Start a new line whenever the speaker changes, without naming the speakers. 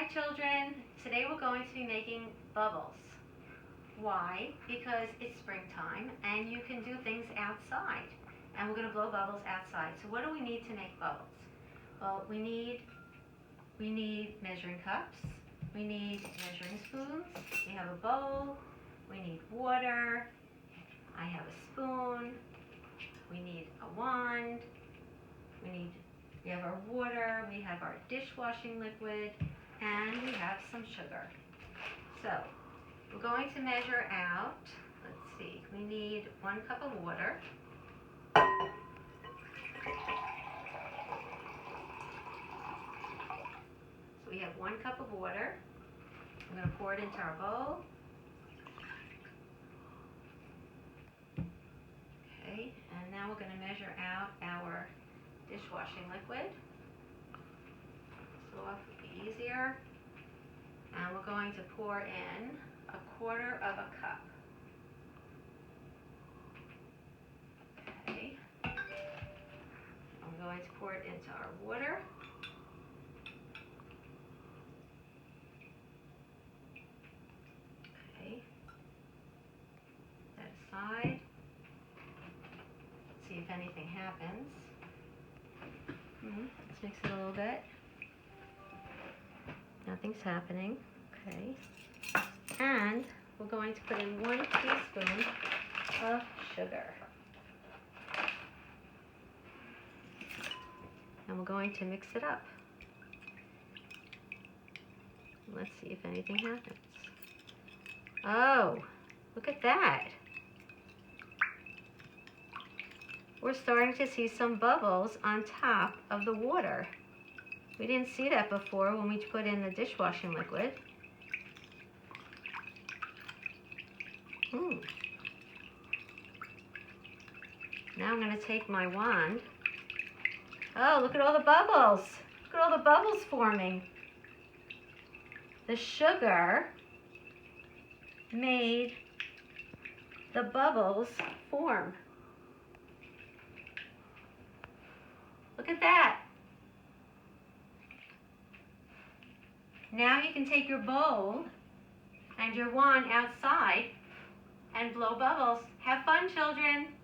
Hi children, today we're going to be making bubbles. Why? Because it's springtime and you can do things outside. And we're going to blow bubbles outside. So what do we need to make bubbles? Well, we need measuring cups, we need measuring spoons, we have a bowl, we need water, I have a spoon, we need a wand, we have our water, we have our dishwashing liquid, and we have some sugar. So we're going to measure out, let's see, we need 1 cup of water. So we have 1 cup of water. I'm going to pour it into our bowl. Okay, and now we're going to measure out our dishwashing liquid. So off would be easier. And we're going to pour in 1/4 of a cup. Okay. I'm going to pour it into our water. Okay. Set aside. Let's see if anything happens. Let's mix it a little bit. Nothing's happening. Okay. And we're going to put in 1 teaspoon of sugar. And we're going to mix it up. Let's see if anything happens. Oh, look at that. We're starting to see some bubbles on top of the water. We didn't see that before when we put in the dishwashing liquid. Now I'm going to take my wand. Oh, look at all the bubbles. Look at all the bubbles forming. The sugar made the bubbles form. Look at that. Now you can take your bowl and your wand outside and blow bubbles. Have fun, children.